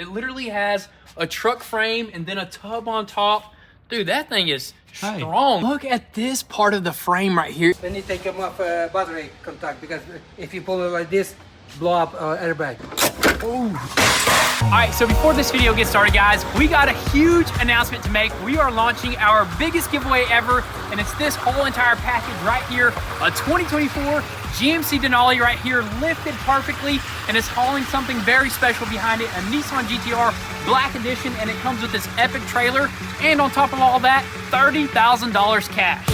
It literally has a truck frame and then a tub on top. Dude, that thing is strong. Look at this part of the frame right here. Then you take them off battery contact, because if you pull it like this, blow up airbag. Ooh. All right, so before this video gets started, guys, we got a huge announcement to make. We are launching our biggest giveaway ever, and it's this whole entire package right here, a 2024 GMC Denali right here, lifted perfectly, and it's hauling something very special behind it, a Nissan GTR Black Edition, and it comes with this epic trailer, and on top of all that, $30,000 cash.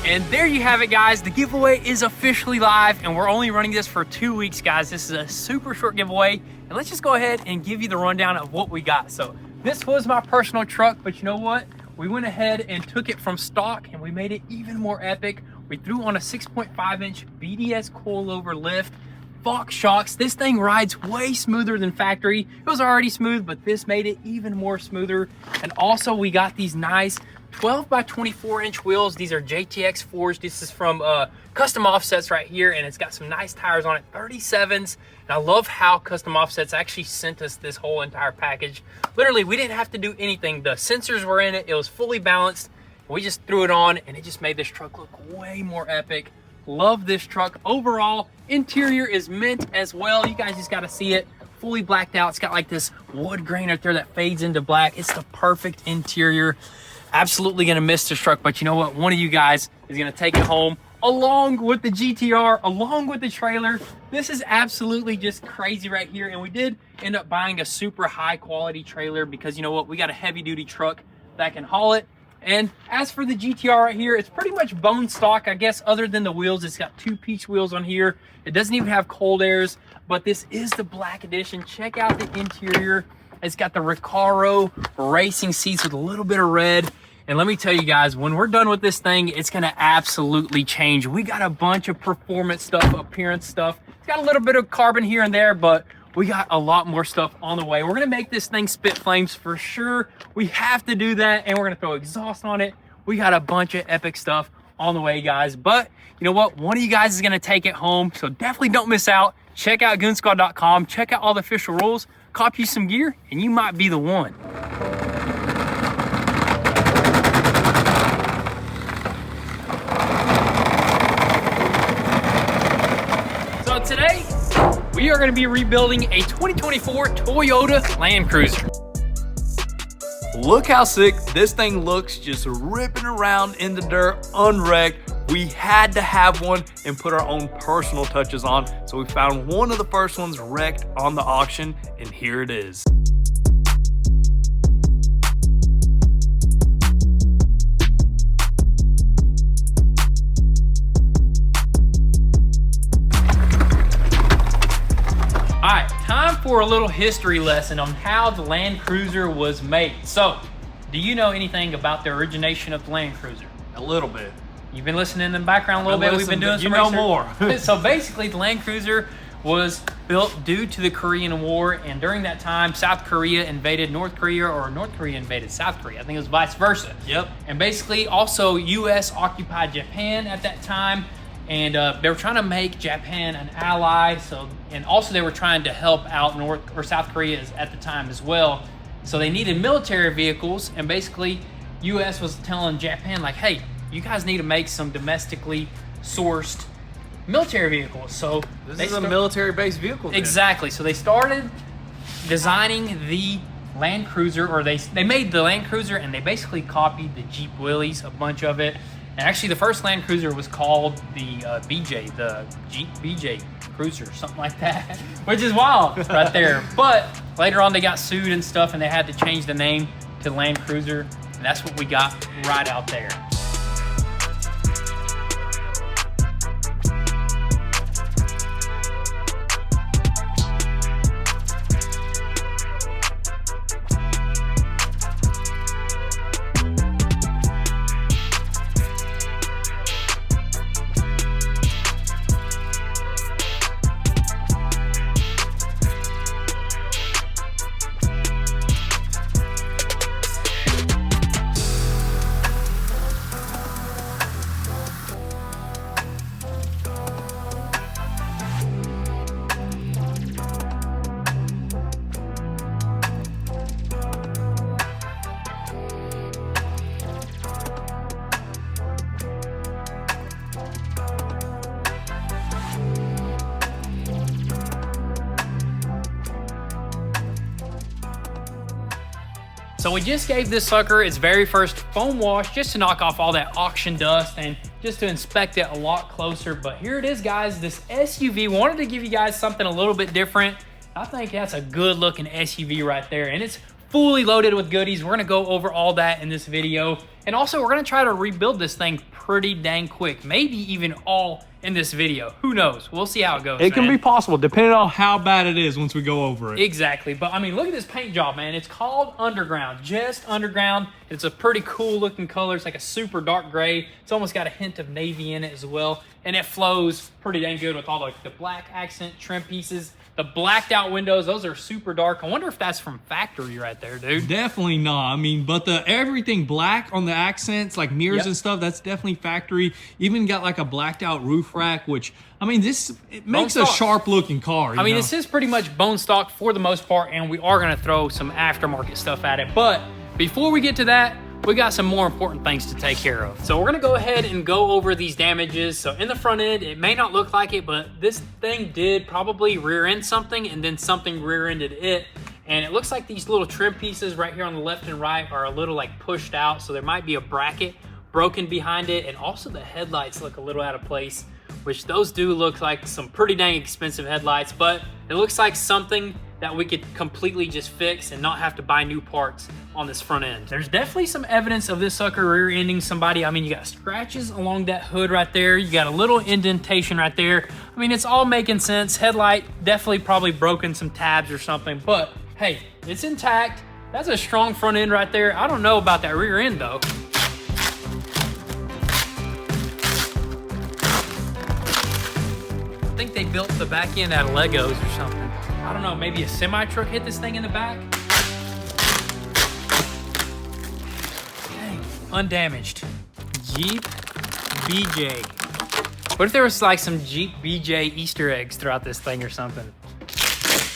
And there you have it, guys. The giveaway is officially live, and we're only running this for 2 weeks, guys. This is a super short giveaway, and let's just go ahead and give you the rundown of what we got. So this was my personal truck, but you know what? We went ahead and took it from stock, and we made it even more epic. We threw on a 6.5-inch BDS coilover lift, Fox shocks. This thing rides way smoother than factory. It was already smooth, but this made it even more smoother. And also we got these nice 12 by 24 inch wheels. These are JTX 4s. This is from Custom Offsets right here, and it's got some nice tires on it, 37s. And I love how Custom Offsets actually sent us this whole entire package. Literally, we didn't have to do anything. The sensors were in it. It was fully balanced. We just threw it on, and it just made this truck look way more epic. Love this truck. Overall, interior is mint as well. You guys just got to see it. Fully blacked out. It's got like this wood grain right there that fades into black. It's the perfect interior. Absolutely gonna miss this truck, but you know what? One of you guys is gonna take it home along with the GTR, along with the trailer. This is absolutely just crazy right here. And we did end up buying a super high quality trailer because you know what? We got a heavy duty truck that can haul it. And as for the GTR right here, it's pretty much bone stock, I guess, other than the wheels. It's got 2 peach wheels on here. It doesn't even have cold airs, but this is the Black Edition. Check out the interior. It's got the Recaro racing seats with a little bit of red. And let me tell you guys, when we're done with this thing, it's gonna absolutely change. We got a bunch of performance stuff, appearance stuff. It's got a little bit of carbon here and there, but we got a lot more stuff on the way. We're gonna make this thing spit flames for sure. We have to do that, and we're gonna throw exhaust on it. We got a bunch of epic stuff on the way, guys. But you know what? One of you guys is gonna take it home, so definitely don't miss out. Check out goonzquad.com. Check out all the official rules. Cop you some gear, and you might be the one. So today, we are going to be rebuilding a 2024 Toyota Land Cruiser. Look how sick this thing looks, just ripping around in the dirt, unwrecked. We had to have one and put our own personal touches on, so we found one of the first ones wrecked on the auction, and here it is. All right, time for a little history lesson on how the Land Cruiser was made. So, do you know anything about the origination of the Land Cruiser? A little bit. You've been listening in the background a little bit. We've been doing some research. more. So basically, the Land Cruiser was built due to the Korean War, and during that time, South Korea invaded North Korea, or North Korea invaded South Korea. I think it was vice versa. Yep. And basically, also, U.S. occupied Japan at that time, and they were trying to make Japan an ally. So, and also they were trying to help out North or South Korea at the time as well. So they needed military vehicles, and basically, U.S. was telling Japan like, hey, you guys need to make some domestically sourced military vehicles. So this is a military-based vehicle. Exactly. So they started designing the Land Cruiser, or they made the Land Cruiser and they basically copied the Jeep Willys, a bunch of it. And actually the first Land Cruiser was called the BJ, the Jeep BJ Cruiser, something like that, which is wild right there. But later on they got sued and stuff and they had to change the name to Land Cruiser, and that's what we got right out there. So we just gave this sucker its very first foam wash just to knock off all that auction dust and just to inspect it a lot closer. But here it is, guys, this SUV. Wanted to give you guys something a little bit different. I think that's a good looking SUV right there, and it's fully loaded with goodies. We're gonna go over all that in this video. And also we're gonna try to rebuild this thing pretty dang quick, maybe even all in this video. Who knows? We'll see how it goes. It can be possible depending on how bad it is once we go over it. Exactly. But I mean, look at this paint job, man. It's called Underground, just Underground. It's a pretty cool looking color. It's like a super dark gray. It's almost got a hint of navy in it as well. And it flows pretty dang good with all the black accent trim pieces. The blacked out windows, those are super dark. I wonder if that's from factory right there, dude. Definitely not. I mean, but the everything black on the accents, like mirrors and stuff, that's definitely factory. Even got like a blacked out roof rack, which, I mean, it makes a sharp looking car. I mean, this is pretty much bone stock for the most part, and we are gonna throw some aftermarket stuff at it. But before we get to that, we got some more important things to take care of. So we're gonna go ahead and go over these damages. So in the front end, it may not look like it, but this thing did probably rear end something, and then something rear ended it. And it looks like these little trim pieces right here on the left and right are a little like pushed out. So there might be a bracket broken behind it. And also the headlights look a little out of place, which those do look like some pretty dang expensive headlights, but it looks like something that we could completely just fix and not have to buy new parts on this front end. There's definitely some evidence of this sucker rear-ending somebody. I mean, you got scratches along that hood right there. You got a little indentation right there. I mean, it's all making sense. Headlight definitely probably broken some tabs or something, but hey, it's intact. That's a strong front end right there. I don't know about that rear end though. I think they built the back end out of Legos or something. I don't know, maybe a semi truck hit this thing in the back. Dang, undamaged. Jeep BJ. What if there was like some Jeep BJ Easter eggs throughout this thing or something?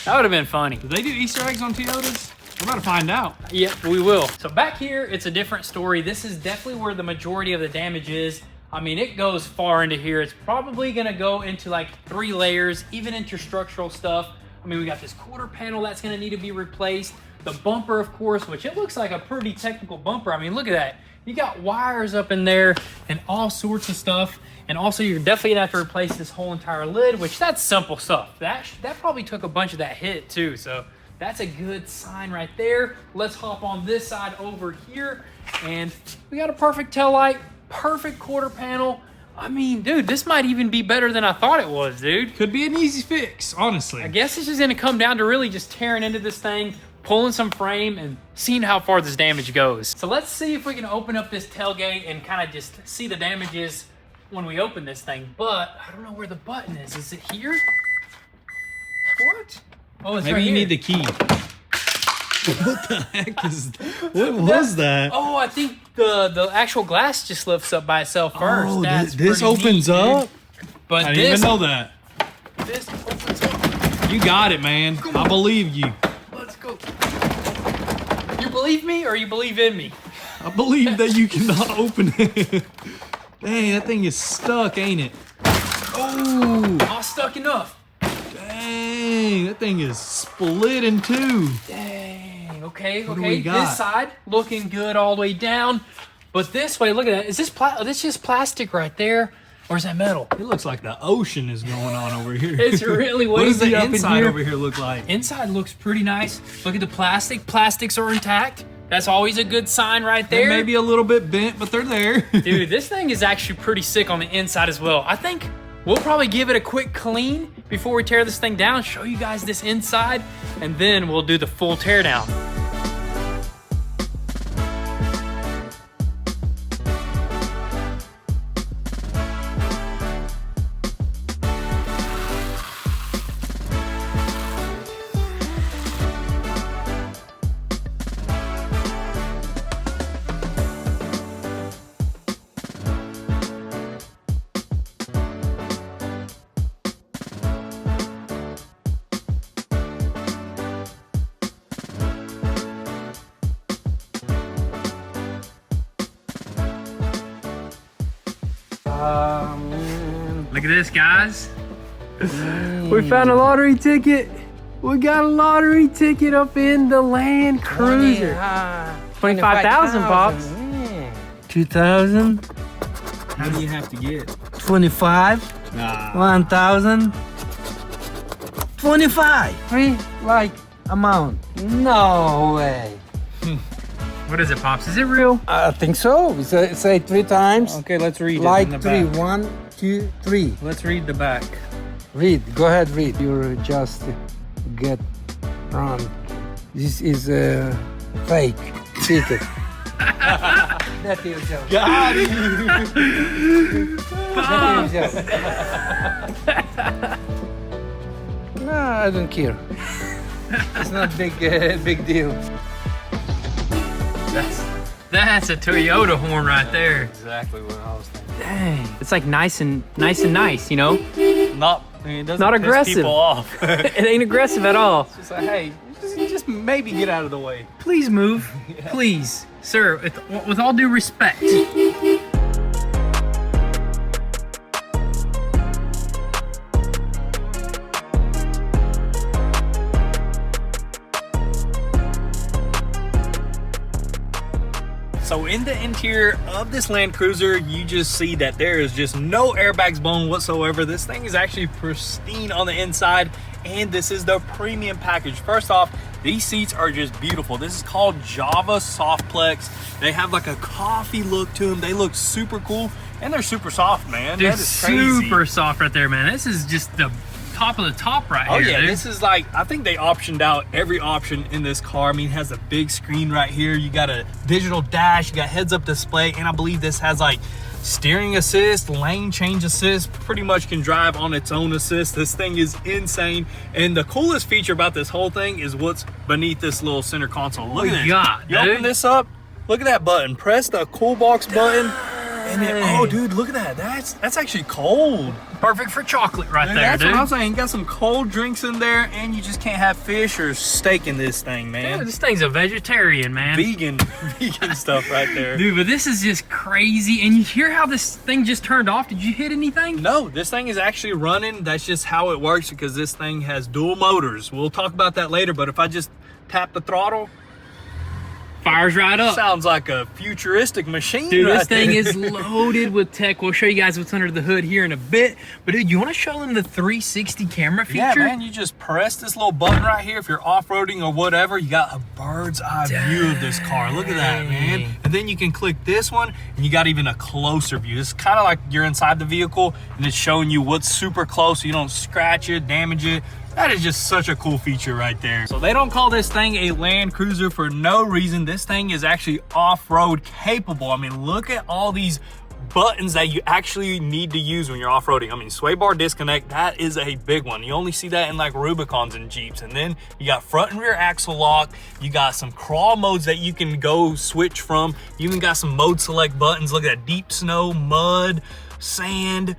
That would have been funny. Do they do Easter eggs on Toyotas? We're about to find out. Yep, we will. So back here, it's a different story. This is definitely where the majority of the damage is. I mean, it goes far into here. It's probably gonna go into like 3 layers, even into structural stuff. I mean, we got this quarter panel that's gonna need to be replaced. The bumper, of course, which it looks like a pretty technical bumper. I mean, look at that. You got wires up in there and all sorts of stuff. And also, you're definitely gonna have to replace this whole entire lid, which that's simple stuff. That probably took a bunch of that hit too. So that's a good sign right there. Let's hop on this side over here. And we got a perfect taillight, perfect quarter panel. I mean, dude, this might even be better than I thought it was, dude. Could be an easy fix, honestly. I guess it's just gonna come down to really just tearing into this thing, pulling some frame, and seeing how far this damage goes. So let's see if we can open up this tailgate and kind of just see the damages when we open this thing. But I don't know where the button is. Is it here? What? Oh, it's Maybe right you here. need the key. What the heck is what was that? Oh, I think the actual glass just lifts up by itself first. Oh, That's this pretty opens neat, up? dude. But I didn't even know that. This opens up. You got it, man. I believe you. Let's go. You believe me or you believe in me? I believe that you cannot open it. Dang, that thing is stuck, ain't it? Oh, Not stuck enough. dang. Dang, that thing is split in two. Dang, okay, What do we okay. got? This side looking good all the way down. But this way, look at that. Is this this just plastic right there? Or is that metal? It looks like the ocean is going on over here. It's really What does wavy the up in inside here. over here look like? Inside looks pretty nice. Look at the plastic. Plastics are intact. That's always a good sign right there. They may be a little bit bent, but they're there. Dude, this thing is actually pretty sick on the inside as well. I think we'll probably give it a quick clean before we tear this thing down, show you guys this inside, and then we'll do the full tear down. Look at this, guys. We found a lottery ticket. We got a lottery ticket up in the Land Cruiser. 25,000, Pops. 2,000, How do you have to get? 25, Nah. 1,000, 25. Three like amount. No way. What is it, Pops? Is it real? I think so. Say 3 times. Okay, let's read it in Like the 3. back. 1, 2, 3. Let's read the back. Read. Go ahead, read. You just get wrong. This is a fake ticket. That is joke. Got it. That is joke. No, I don't care. It's not big deal. That's a Toyota horn right there. Exactly what I was thinking. Dang. It's like nice and nice, you know? Not, I mean, it doesn't Not piss aggressive. people off. It ain't aggressive at all. Just like, hey, just maybe get out of the way. Please move. Please. Sir, with all due respect. So in the interior of this Land Cruiser, you just see that there is just no airbags blown whatsoever. This thing is actually pristine on the inside, and this is the premium package. First off, these seats are just beautiful. This is called Java Softplex. They have like a coffee look to them. They look super cool, and they're super soft, man. Dude, That is crazy. super soft right there, man. This is just the top of the top right Oh here, yeah, dude. this is like, I think they optioned out every option in this car. I mean, it has a big screen right here. You got a digital dash, you got heads-up display, and I believe this has like steering assist, lane change assist, pretty much can drive on its own assist. This thing is insane. And the coolest feature about this whole thing is what's beneath this little center console. Look at this. God, You open dude. this up, look at that button. Press the cool box button. And then, oh dude, look at that. That's actually cold. Perfect for chocolate right Man, there, that's dude. what I'm saying. You got some cold drinks in there, and you just can't have fish or steak in this thing, man. Dude, this thing's a vegetarian, man. Vegan stuff right there. Dude, but this is just crazy. And you hear how this thing just turned off? Did you hit anything? No, this thing is actually running. That's just how it works because this thing has dual motors. We'll talk about that later, but if I just tap the throttle, Fires right up. sounds like a futuristic machine. Dude, right this thing there. is loaded with tech. We'll show you guys what's under the hood here in a bit. But dude, you want to show them the 360 camera feature? Yeah, man, you just press this little button right here. If you're off-roading or whatever, you got a bird's eye view of this car. Look at that, man. And then you can click this one, and you got even a closer view. It's kind of like you're inside the vehicle, and it's showing you what's super close so you don't scratch it, damage it. That is just such a cool feature right there. So they don't call this thing a Land Cruiser for no reason. This thing is actually off-road capable. I mean, look at all these buttons that you actually need to use when you're off-roading. I mean, sway bar disconnect, that is a big one. You only see that in like Rubicons and Jeeps. And then you got front and rear axle lock. You got some crawl modes that you can go switch from. You even got some mode select buttons. Look at that, deep snow, mud, sand,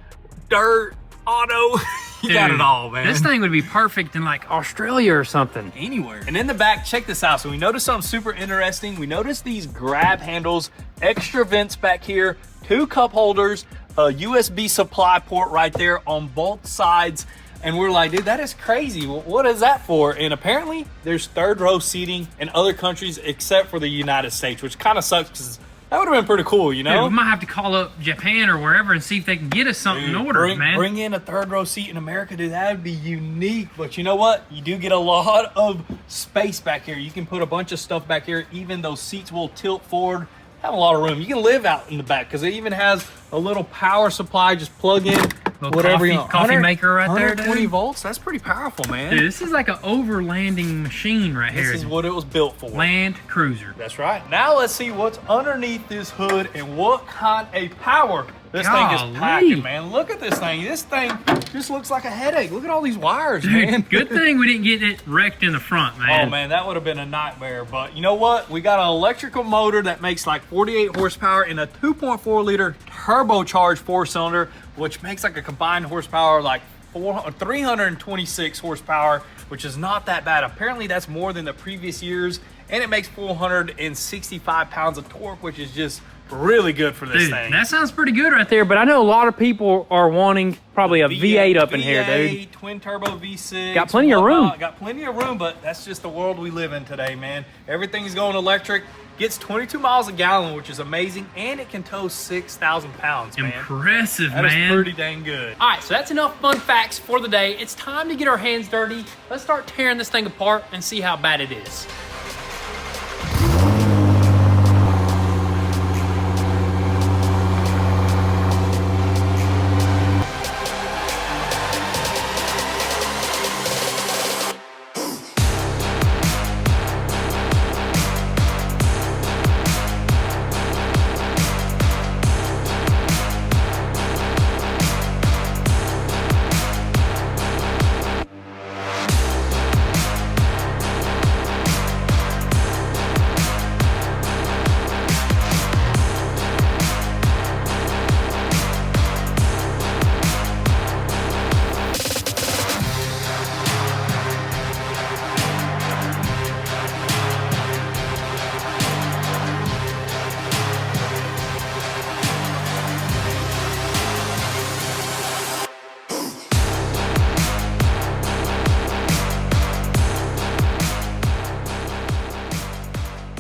dirt, auto. You got it all, man. This thing would be perfect in like Australia or something. Anywhere. And in the back, check this out. So we noticed something super interesting. We noticed these grab handles, extra vents back here, 2 cup holders, a USB supply port right there on both sides. And we're like, dude, that is crazy. What is that for? And apparently there's third row seating in other countries except for the United States, which kind of sucks because that would have been pretty cool, you know? Dude, we might have to call up Japan or wherever and see if they can get us something ordered, man. Bring in a third row seat in America, dude. That would be unique. But you know what? You do get a lot of space back here. You can put a bunch of stuff back here. Even those seats will tilt forward. Have a lot of room. You can live out in the back because it even has a little power supply. Just plug in whatever you want. Coffee maker right there, 120 dude. volts. That's pretty powerful, man. Dude, this is like an overlanding machine right here. This is what it was built for. Land cruiser. That's right. Now let's see what's underneath this hood and what kind of power this thing is packing, man. Look at this thing. This thing just looks like a headache. Look at all these wires, man. Good thing we didn't get it wrecked in the front, man. Oh, man, that would have been a nightmare. But you know what? We got an electrical motor that makes like 48 horsepower and a 2.4 liter turbocharged four-cylinder, which makes like a combined horsepower like 326 horsepower, which is not that bad. Apparently, that's more than the previous years. And it makes 465 pounds of torque, which is just really good for this thing. That sounds pretty good right there, but I know a lot of people are wanting probably a V8 up in here, dude. Twin turbo V6. Got plenty of room. Got plenty of room, but that's just the world we live in today, man. Everything's going electric. Gets 22 miles a gallon, which is amazing, and it can tow 6,000 pounds, man. Impressive, man. That is pretty dang good. All right, so that's enough fun facts for the day. It's time to get our hands dirty. Let's start tearing this thing apart and see how bad it is.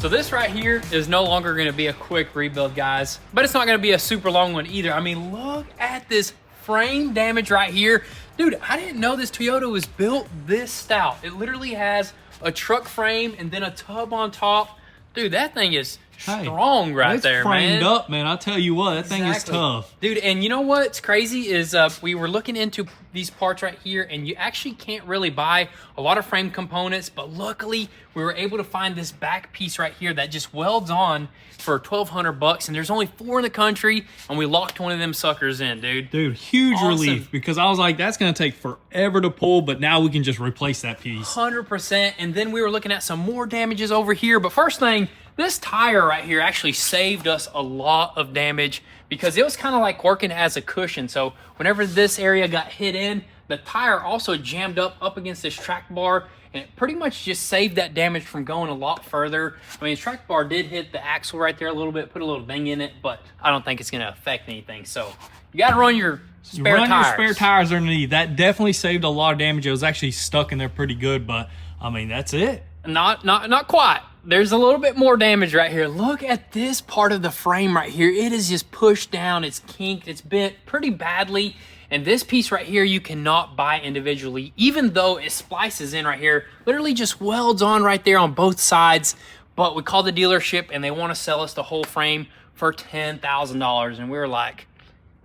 So this right here is no longer gonna be a quick rebuild, guys, but it's not gonna be a super long one either. I mean, look at this frame damage right here. Dude, I didn't know this Toyota was built this stout. It literally has a truck frame and then a tub on top. Dude, that thing is strong right there, man. It's framed up, man. I'll tell you what, that thing is tough. Dude, and you know what's crazy is we were looking into these parts right here, and you actually can't really buy a lot of frame components, but luckily we were able to find this back piece right here that just welds on for $1,200, and there's only 4 in the country, and we locked one of them suckers in, dude. Dude, huge relief, because I was like, that's gonna take forever to pull, but now we can just replace that piece. 100%, and then we were looking at some more damages over here, but first thing, this tire right here actually saved us a lot of damage because it was kind of like working as a cushion. So whenever this area got hit in, the tire also jammed up against this track bar, and it pretty much just saved that damage from going a lot further. I mean, the track bar did hit the axle right there a little bit, put a little ding in it, but I don't think it's gonna affect anything. So you gotta run your spare tires. Run your spare tires underneath. That definitely saved a lot of damage. It was actually stuck in there pretty good, but I mean, that's it. Not quite. There's a little bit more damage right here. Look at this part of the frame right here. It is just pushed down. It's kinked. It's bent pretty badly. And this piece right here, you cannot buy individually, even though it splices in right here. Literally just welds on right there on both sides. But we called the dealership and they want to sell us the whole frame for $10,000. And we were like,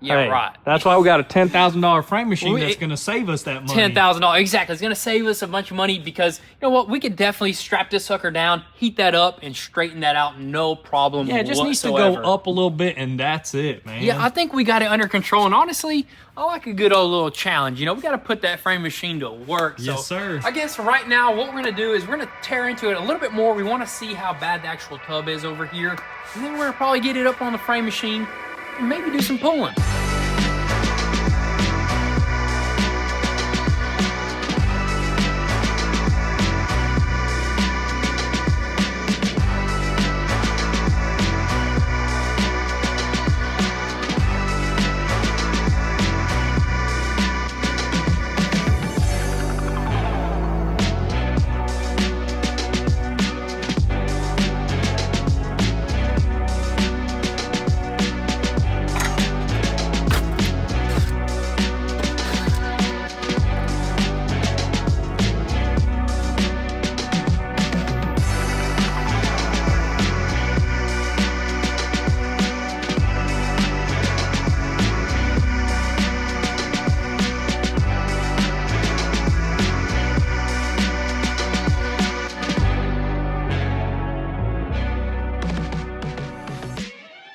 yeah, right. That's why we got a $10,000 frame machine that's going to save us that money. $10,000, exactly. It's going to save us a bunch of money because, you know what, we could definitely strap this sucker down, heat that up, and straighten that out, no problem whatsoever. Yeah, it just needs to go up a little bit, and that's it, man. Yeah, I think we got it under control, and honestly, I like a good old little challenge. You know, we got to put that frame machine to work. Yes, sir. I guess right now, what we're going to do is we're going to tear into it a little bit more. We want to see how bad the actual tub is over here, and then we're going to probably get it up on the frame machine and maybe do some pulling.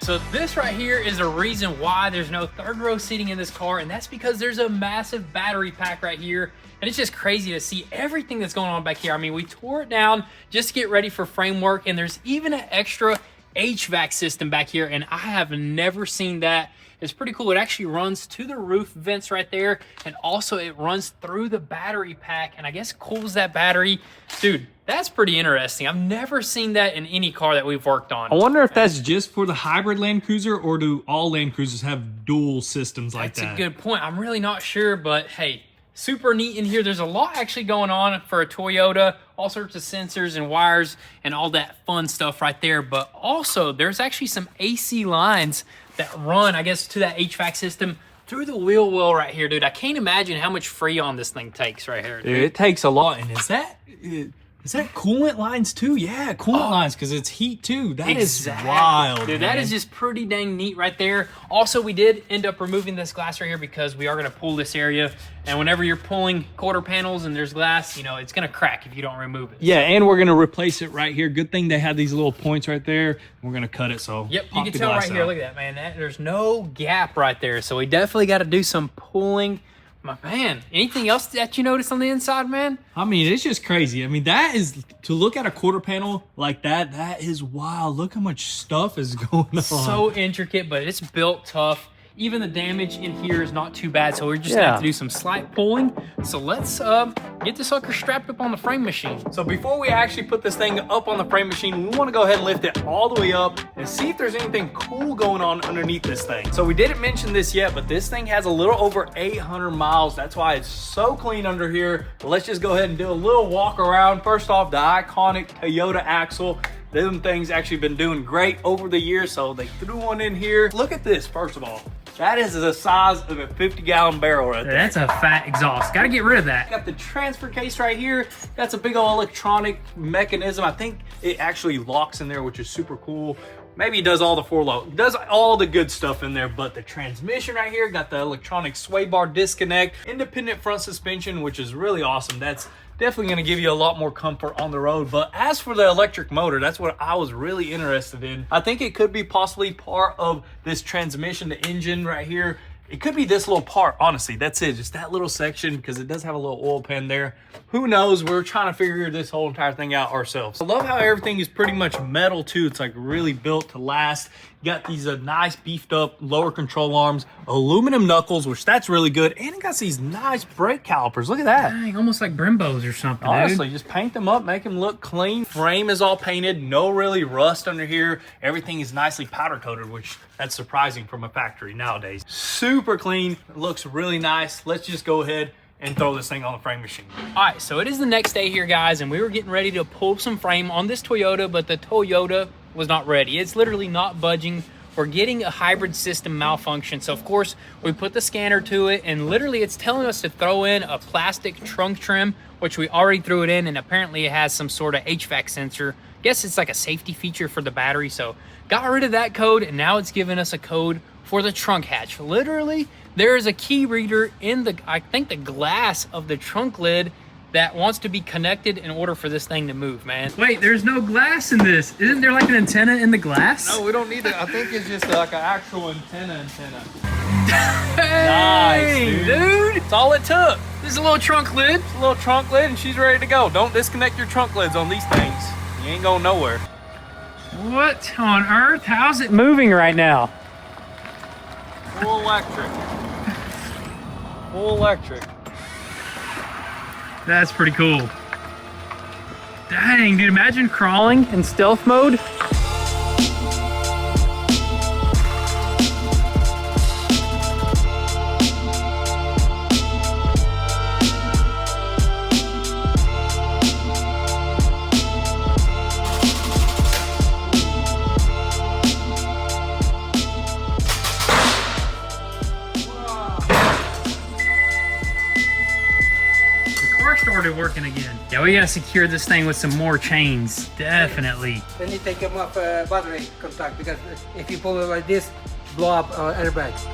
So this right here is a reason why there's no third row seating in this car, and that's because there's a massive battery pack right here, and it's just crazy to see everything that's going on back here. I mean, we tore it down just to get ready for framework, and there's even an extra HVAC system back here, and I have never seen that. It's pretty cool. It actually runs to the roof vents right there, and also it runs through the battery pack, and I guess cools that battery. Dude, that's pretty interesting. I've never seen that in any car that we've worked on. I wonder if that's just for the hybrid Land Cruiser, or do all Land Cruisers have dual systems like that? That's a good point. I'm really not sure, but hey, super neat in here. There's a lot actually going on for a Toyota, all sorts of sensors and wires and all that fun stuff right there. But also there's actually some AC lines that run, I guess, to that HVAC system through the wheel well right here, dude. I can't imagine how much Freon this thing takes right here, dude. It takes a lot. And is that coolant lines too? Yeah, coolant lines, because it's heat too. That is wild, dude. man. That is just pretty dang neat right there. Also, we did end up removing this glass right here because we are going to pull this area, and whenever you're pulling quarter panels and there's glass, you know, it's going to crack if you don't remove it. Yeah, and we're going to replace it right here. Good thing they had these little points right there. We're going to cut it, so yep, you can tell right here. Look at that, man. There's no gap right there, so we definitely got to do some pulling. My man, anything else that you noticed on the inside, man? I mean, it's just crazy. I mean, that is, to look at a quarter panel like that, that is wild. Look how much stuff is going on. So intricate, but it's built tough. Even the damage in here is not too bad, so we're just gonna have to do some slight pulling. So let's get this sucker strapped up on the frame machine. So before we actually put this thing up on the frame machine, we want to go ahead and lift it all the way up and see if there's anything cool going on underneath this thing. So we didn't mention this yet, but this thing has a little over 800 miles. That's why it's so clean under here. But let's just go ahead and do a little walk around. First off, the iconic Toyota axle. Them things actually been doing great over the years, so they threw one in here. Look at this, first of all. That is the size of a 50-gallon barrel right there. That's a fat exhaust. Got to get rid of that. Got the transfer case right here. That's a big old electronic mechanism. I think it actually locks in there, which is super cool. Maybe it does all the four-lock, does all the good stuff in there, but the transmission right here, got the electronic sway bar disconnect, independent front suspension, which is really awesome. That's definitely going to give you a lot more comfort on the road. But as for the electric motor, that's what I was really interested in. I think it could be possibly part of this transmission, the engine right here. It could be this little part, honestly. That's it, just that little section, because it does have a little oil pan there. Who knows? We're trying to figure this whole entire thing out ourselves. I love how everything is pretty much metal too. It's like really built to last. You got these nice beefed up lower control arms, aluminum knuckles, which that's really good. And it got these nice brake calipers. Look at that. Dang, almost like Brembos or something, Honestly, dude. just paint them up, make them look clean. Frame is all painted, no really rust under here. Everything is nicely powder coated, which that's surprising from a factory nowadays. Super clean, looks really nice. Let's just go ahead and throw this thing on the frame machine. All right, so it is the next day here, guys, and we were getting ready to pull some frame on this Toyota, but the Toyota was not ready. It's literally not budging. We're getting a hybrid system malfunction. So of course we put the scanner to it, and literally it's telling us to throw in a plastic trunk trim, which we already threw it in, and apparently it has some sort of HVAC sensor. Guess it's like a safety feature for the battery. So got rid of that code, and now it's giving us a code for the trunk hatch. Literally, there is a key reader in the, I think, the glass of the trunk lid that wants to be connected in order for this thing to move, man. Wait, there's no glass in this. Isn't there like an antenna in the glass? No, we don't need it. I think it's just like an actual antenna. Hey, Nice, dude. That's all it took. This is a little trunk lid. It's a little trunk lid and she's ready to go. Don't disconnect your trunk lids on these things. You ain't going nowhere. What on earth? How's it moving right now? Full electric. Full electric. That's pretty cool. Dang, dude, imagine crawling in stealth mode. Started working again. Yeah, we gotta secure this thing with some more chains. Definitely. Then you take them off battery contact, because if you pull it like this, blow up airbags.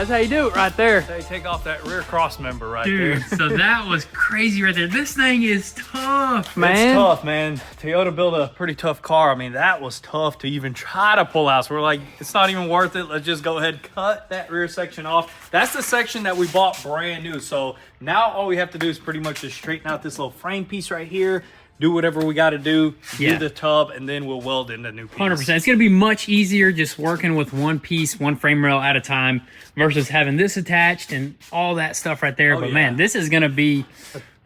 That's how you do it right there. They take off that rear cross member right Dude, there. so that was crazy right there. This thing is tough, man. It's tough, man. Toyota built a pretty tough car. I mean, that was tough to even try to pull out. So we're like, it's not even worth it. Let's just go ahead and cut that rear section off. That's the section that we bought brand new. So now all we have to do is pretty much just straighten out this little frame piece right here, do whatever we got to do, do the tub, and then we'll weld in the new piece. 100%. It's going to be much easier just working with one piece, one frame rail at a time versus having this attached and all that stuff right there. But man, this is going to be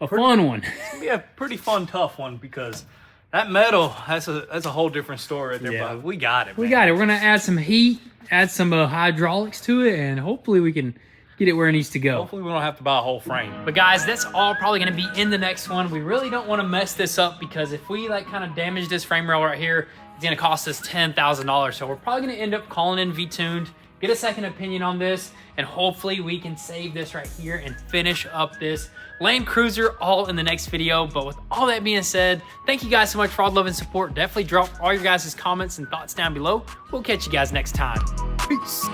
a fun one. It's going to be a pretty fun, tough one because that metal, that's a whole different story right there. But we got it, man. We got it. We're going to add some heat, add some hydraulics to it, and hopefully we can get it where it needs to go. Hopefully we don't have to buy a whole frame. But guys, that's all probably gonna be in the next one. We really don't wanna mess this up because if we like kind of damage this frame rail right here, it's gonna cost us $10,000. So we're probably gonna end up calling in V-Tuned, get a second opinion on this, and hopefully we can save this right here and finish up this Land Cruiser all in the next video. But with all that being said, thank you guys so much for all the love and support. Definitely drop all your guys' comments and thoughts down below. We'll catch you guys next time. Peace.